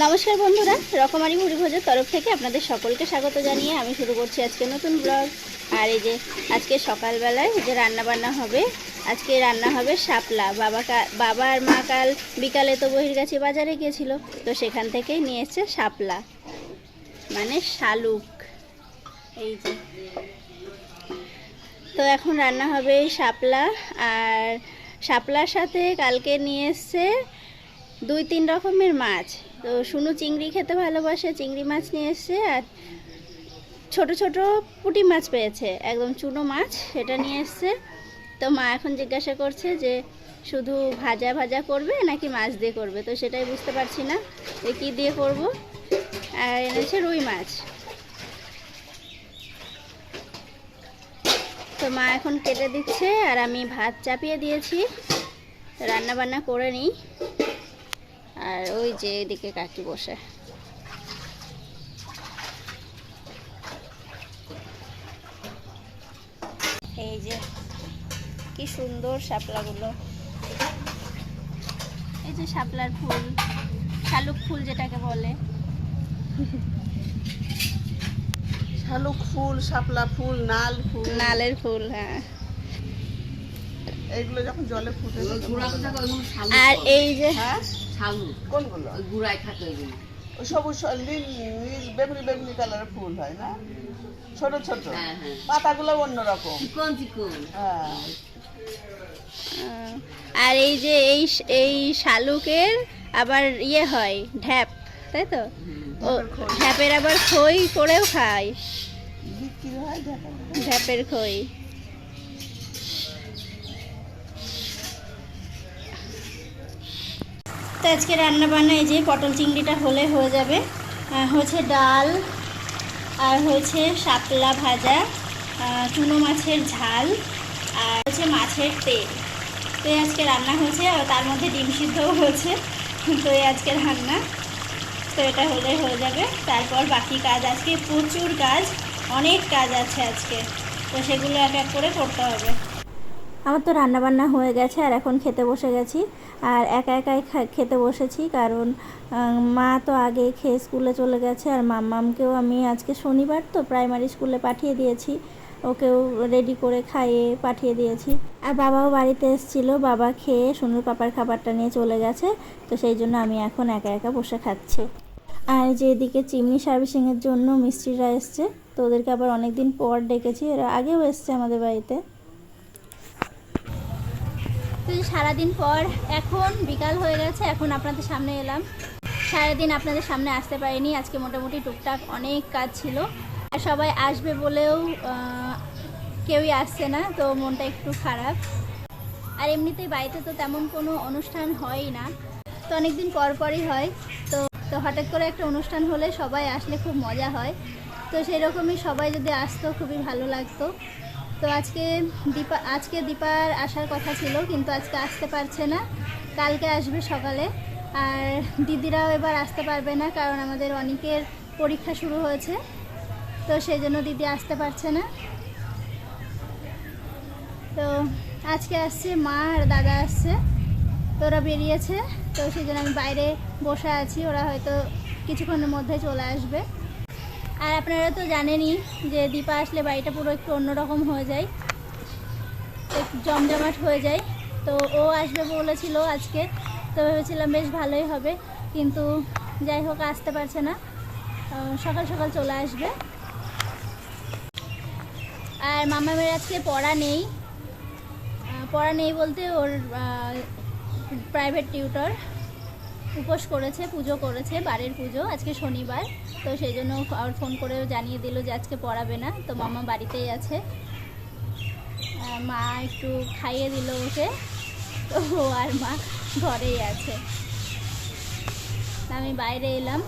নমস্কার বন্ধুরা, রকমারি ভুরি ভোজের তরফ থেকে আপনাদের সকলকে স্বাগত জানিয়ে আমি শুরু করছি আজকে নতুন ব্লগ। আর এই যে আজকে সকালবেলায় যে রান্না বান্না হবে, আজকে রান্না হবে শাপলা। বাবা আর মা কাল বিকালে তো বহির্গাছি বাজারে গিয়েছিল, তো সেখান থেকেই নিয়ে এসছে শাপলা, মানে শালুক। এই যে তো এখন রান্না হবে শাপলা। আর শাপলার সাথে কালকে নিয়ে এসছে 2-3 রকমের মাছ। তো শুনু চিংড়ি খেতে ভালোবাসে, চিংড়ি মাছ নিয়ে এসছে। আর ছোট ছোট পুঁটি মাছ পেয়েছে, একদম চুনো মাছ, সেটা নিয়ে এসছে। তো মা এখন জিজ্ঞাসা করছে যে শুধু ভাজা ভাজা করবে নাকি মাছ দিয়ে করবে, তো সেটাই বুঝতে পারছি না যে কী দিয়ে করব। আর এনেছে রুই মাছ। তো মা এখন কেটে দিচ্ছে আর আমি ভাত চাপিয়ে দিয়েছি, রান্না বান্না করে নিই। আর ওই যে এদিকে কাকি বসে। এই যে কি সুন্দর শাপলাগুলো, এই যে শাপলার ফুল, শালুক ফুল যেটাকে বলে। শালুক ফুল, শাপলা ফুল, নাল ফুল, নালের ফুল, হ্যাঁ। এইগুলো যখন জলে ফুটে আর এই যে কোনগুলো ওই সবুজ নীল নীল বেগুনি বেগুনি কালারের ফুল হয় না, ছোট ছোট, পাতাগুলো অন্যরকম। হ্যাঁ। আর এই যে এই শালুকের আবার ইয়ে হয় ঢ্যাপ, তাই তো? ও ঢ্যাপের আবার খই করেও খায়, বিক্রি হয় ঢ্যাপের খই। তো আজকে রান্না বান্না এই যে পটল চিংড়িটা হলে হয়ে যাবে। হচ্ছে ডাল, আর হয়েছে শাপলা ভাজা, চুনো মাছের ঝাল, আর হচ্ছে মাছের তেল। তো আজকে রান্না হয়েছে, আর তার মধ্যে ডিম সিদ্ধও হয়েছে। তো আজকে রান্না, তো এটা হলে হয়ে যাবে। তারপর বাকি কাজ, আজকে প্রচুর কাজ, অনেক কাজ আছে আজকে, তো সেগুলো এক এক করে করতে হবে। আমার তো রান্নাবান্না হয়ে গেছে আর এখন খেতে বসে গেছি। আর একা একাই খেতে বসেছি, কারণ মা তো আগে খেয়ে স্কুলে চলে গেছে। আর মাম্মামকেও আমি আজকে শনিবার তো প্রাইমারি স্কুলে পাঠিয়ে দিয়েছি, ওকেও রেডি করে খাইয়ে পাঠিয়ে দিয়েছি। আর বাবাও বাড়িতে এসেছিলো, বাবা খেয়ে সোনুর পাপার খাবারটা নিয়ে চলে গেছে। তো সেই জন্য আমি এখন একা একা বসে খাচ্ছি। আর যে এদিকে চিমনি সার্ভিসিংয়ের জন্য মিস্ত্রিরা এসছে, তো ওদেরকে আবার অনেক দিন পর ডেকেছি, এরা আগেও এসছে আমাদের বাড়িতে। তো সারাদিন পর এখন বিকাল হয়ে গেছে, এখন আপনাদের সামনে এলাম। সারাদিন আপনাদের সামনে আসতে পারিনি, আজকে মোটামুটি টুকটাক অনেক কাজ ছিল। আর সবাই আসবে বলেও কেউই আসছে না, তো মনটা একটু খারাপ। আর এমনিতেই বাড়িতে তো তেমন কোনো অনুষ্ঠান হয়ই না, তো অনেক দিন পর পরই হয়। তো হঠাৎ করে একটা অনুষ্ঠান হলে সবাই আসলে খুব মজা হয়। তো সেই রকমই সবাই যদি আসতো খুবই ভালো লাগতো। তো আজকে দীপার আসার কথা ছিল, কিন্তু আজকে আসতে পারছে না, কালকে আসবে সকালে। আর দিদিরাও এবার আসতে পারবে না, কারণ আমাদের অনেকের পরীক্ষা শুরু হয়েছে, তো সেই জন্য দিদি আসতে পারছে না। তো আজকে আসছে মা আর দাদা আসছে, তো ওরা বেরিয়েছে, তো সেই জন্য আমি বাইরে বসে আছি, ওরা হয়তো কিছুক্ষণের মধ্যে চলে আসবে। আর আপনারা তো জানেনই যে দীপা আসলে বাড়িটা পুরো একটু অন্যরকম হয়ে যায়, একটু জমজমাট হয়ে যায়। তো ও আসবে বলেছিল আজকে, তো ভেবেছিলাম বেশ ভালোই হবে, কিন্তু যাই হোক আসতে পারছে না, সকাল সকাল চলে আসবে। আর মামামের আজকে পড়া নেই বলতে ওর প্রাইভেট টিউটর উপোস করেছে, পুজো করেছে, বাড়ির পুজো, আজকে শনিবার। তো সেই জন্য আর ফোন করেও জানিয়ে দিল যে আজকে পড়াবে না, তো মামা বাড়িতেই আছে। মা একটু খাইয়ে দিল ওকে, তো ও আর মা ঘরেই আছে, আমি বাইরে এলাম।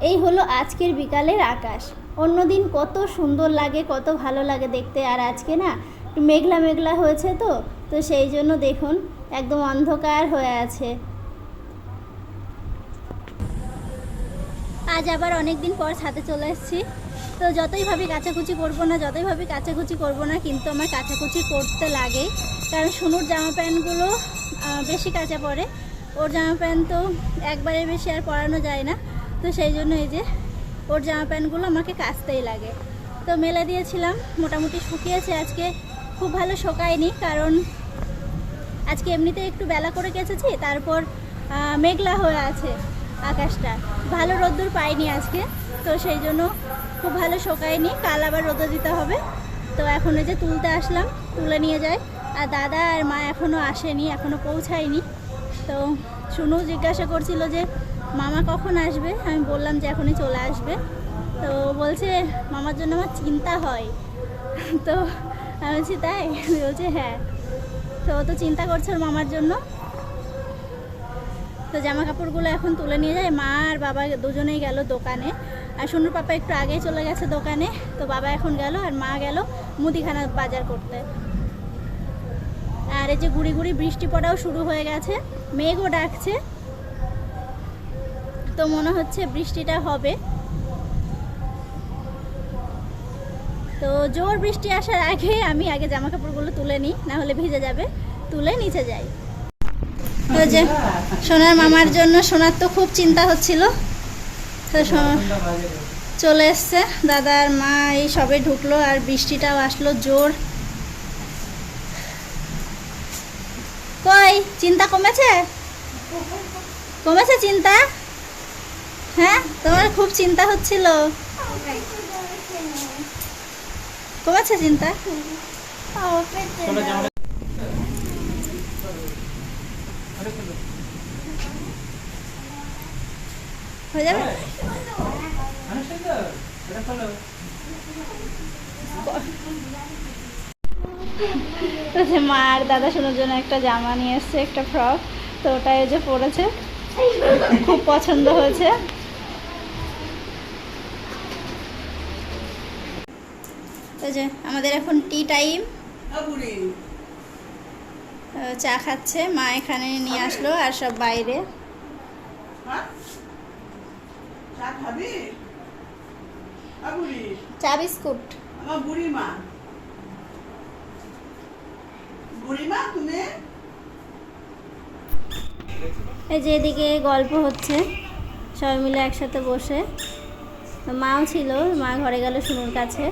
এই হলো আজকের বিকালের আকাশ। অন্যদিন কত সুন্দর লাগে, কত ভালো লাগে দেখতে, আর আজকে না একটু মেঘলা মেঘলা হয়েছে, তো সেই জন্য দেখুন একদম অন্ধকার হয়ে আছে। আজ আবার অনেক দিন পর ছাদে চলে এসেছি। তো যতই ভাবি কাচাকুচি করবো না, কিন্তু আমার কাচাকুচি করতে লাগে, কারণ সোনুর জামা প্যান্টগুলো বেশি কাচা পড়ে। ওর জামা প্যান্ট তো একবারে বেশি আর পরানো যায় না, তো সেই জন্য এই যে ওর জামা প্যান্টগুলো আমাকে কাচতেই লাগে। তো মেলে দিয়েছিলাম, মোটামুটি শুকিয়েছে। আজকে খুব ভালো শোকায়নি, কারণ আজকে এমনিতে একটু বেলা করে কেচেছি, তারপর মেঘলা হয়ে আছে আকাশটা, ভালো রোদ্দুর পাইনি আজকে, তো সেই জন্য খুব ভালো শোকায়নি। কাল আবার রোদে দিতে হবে। তো এখন এই যে তুলতে আসলাম, তুলে নিয়ে যায়। আর দাদা আর মা এখনও আসেনি, এখনও পৌঁছায়নি। তো শুনু জিজ্ঞাসা করছিল যে মামা কখন আসবে, আমি বললাম যে এখনই চলে আসবে। তো বলছে মামার জন্য আমার চিন্তা হয়। তো আমি বলছি তাই? বলছে হ্যাঁ। তো ও তো চিন্তা করছে ওর মামার জন্য। তো জামা কাপড়গুলো এখন তুলে নিয়ে যায়। মা আর বাবা দুজনেই গেল দোকানে, আর শুনুর পাপা একটু আগেই চলে গেছে দোকানে। তো বাবা এখন গেল আর মা গেল মুদিখানা বাজার করতে। আর এই যে গুড়ি গুড়ি বৃষ্টি পড়াও শুরু হয়ে গেছে, মেঘও ডাকছে, তো মনে হচ্ছে বৃষ্টিটা হবে। তো জোর বৃষ্টি আসার আগে আমি আগে জামা কাপড়গুলো তুলে নিই, না হলে ভিজে যাবে। তুলে নিচে যাই। ওই যে সোনার মামার জন্য সোনার তো খুব চিন্তা হচ্ছিল, তো চলে এসছে দাদা আর মা, এই সবে ঢুকলো আর বৃষ্টিটাও আসলো জোর। কই চিন্তা কমেছে? কমেছে চিন্তা? হ্যাঁ, তোমার খুব চিন্তা হচ্ছিল, কমেছে চিন্তা? হয়ে যাবে। তো যে মা আর দাদা শোনার জন্য একটা জামা নিয়ে এসছে, একটা ফ্রক। তো ওটা এই যে পরেছে, খুব পছন্দ হয়েছে। তো যে আমাদের এখন টি টাইম, চা খাচ্ছে মা, এখানে নিয়ে আসলো আর সব বাইরে। চা বিস্কুট। আমার বুড়িমা, বুড়িমা তুমি? এই যে এদিকে গল্প হচ্ছে সবাই মিলে একসাথে বসে। মাও ছিল, মা ঘরে গেল শুনুর কাছে।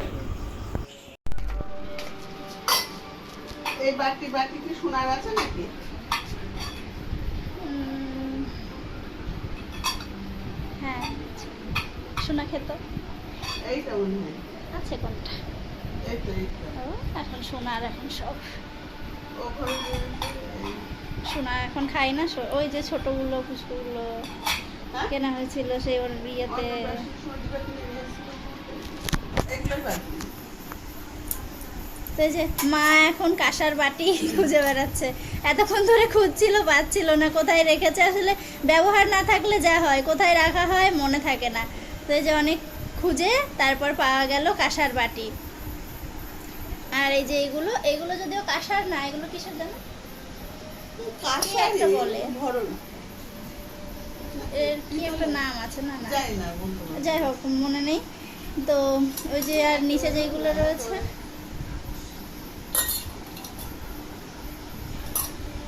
এই বাটি বাটি কি সোনার আছে নাকি? হ্যাঁ, সোনা খেত। এইটা মনে হয় আছে কোনটা? এইটা ও, এখন সোনার এখন সব ওখানে সোনা এখন খাই না। ওই যে ছোটগুলো পুষ্পগুলো কেনা হয়েছিল সেই ওর বিয়েতে। তো এই যে মা এখন কাঁসার বাটি খুঁজে বেড়াচ্ছে, এতক্ষণ ধরে খুঁজছিল, পাচ্ছিল না কোথায় রেখেছে। আসলে ব্যবহার না থাকলে যা হয়, কোথায় রাখা হয় মনে থাকে না। তো এই যে অনেক খুঁজে তারপর পাওয়া গেল কাঁসার বাটি। আর এই যে এগুলো যদিও কাঁসার না, এগুলো কিসের জানো? একটা বলে এর কি একটা নাম আছে, না না যাই হোক মনে নেই। তো ওই যে আর নিচে যেগুলো রয়েছে,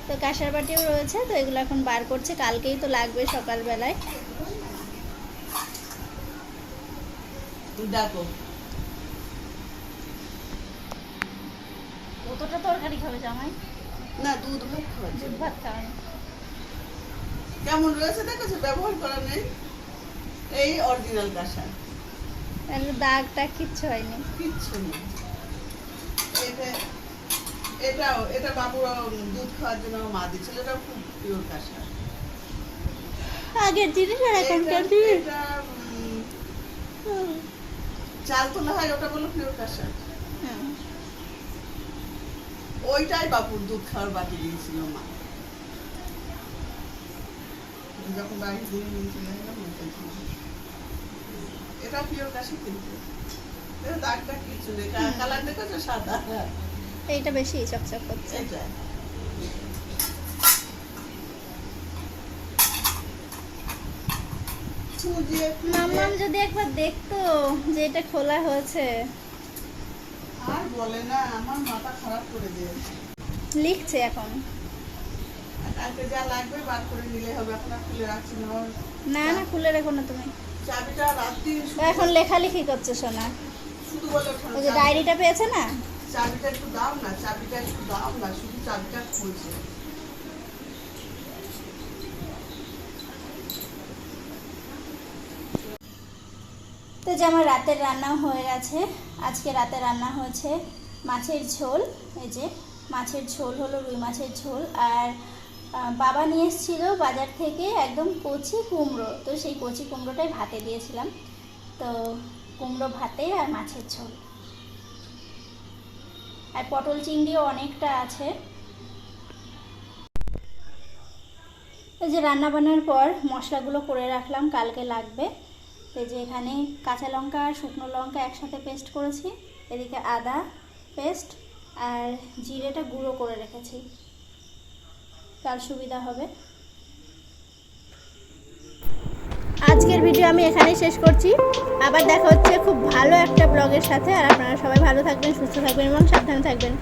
তো কাঁসার বাটিও রয়েছে। তো এগুলো এখন বার করছে, কালকেই তো লাগবে সকালবেলায়। দেখো কতটা তরকারি খাবে জামাই? না, দুধ ভাত খাওয়াচ্ছে। দুধ ভাত খাওয়ানো কেমন রয়েছে দেখেছো? ব্যবহার করা নেই, এই অরিজিনাল কাঁসা, দাগটা কিচ্ছু হয়নি, কিচ্ছু নেই। এটা বাবু দুধ খাওয়ার জন্য মা দিচ্ছিল, এটা খুব পিওর কাঁসা। আগের জিনিস আর এখনকার এটা চাল তোলা হয়, ওটা বলো পিওর কাঁসা। ওইটাই বাবুর দুধ খাওয়ার বাটি দিয়েছিল মা, যখন বাড়ি দিয়ে নিয়ে চলে গেলাম। এটা পিওর কাঁসা, কিন্তু দাগটা কিছু নেই, কালার দেখেছো সাদা, এইটা বেশি চকচক করছে। এটা মাম্মাম যদি একবার দেখতো যে এটা খোলা হয়েছে। আর বলে না, আমার মাথা খারাপ করে দিয়েছে। লিখছে এখন। কালকে যা লাগবে বার করে নিলে হবে, এখন আর খুলে রাখছি না। আমার না না খুলে রেখো না তুমি, চাবিটা রাত্রি এখন লেখালেখি করছে সোনা। শুধু বলে ওঠানো, ওই যে ডায়েরিটা পেয়েছে না, চাবিটা একটু দাও না, চাবিটা একটু দাও না, শুধু চাবিটা খুলছে। তো যে আমার রাতের রান্না হয়ে গেছে। আজকে রাতে রান্না হয়েছে মাছের ঝোল। এই যে মাছের ঝোল হলো, রুই মাছের ঝোল। আর বাবা নিয়ে এসেছিল বাজার থেকে একদম কচি কুমড়ো, তো সেই কচি কুমড়োটাই ভাতে দিয়েছিলাম। তো কুমড়ো ভাতে আর মাছের ঝোল, আর পটল চিংড়িও অনেকটা আছে। এই যে রান্না বান্নার পর মশলাগুলো করে রাখলাম, কালকে লাগবে। এই যে এখানে কাঁচা লঙ্কা আর শুকনো লঙ্কা একসাথে পেস্ট করেছি, এদিকে আদা পেস্ট আর জিরেটা গুঁড়ো করে রেখেছি, কাল সুবিধা হবে। আজকের ভিডিও আমি এখানেই শেষ করছি। আবার দেখা হচ্ছে খুব ভালো একটা ব্লগের সাথে। আর আপনারা সবাই ভালো থাকবেন, সুস্থ থাকবেন এবং সাবধানে থাকবেন।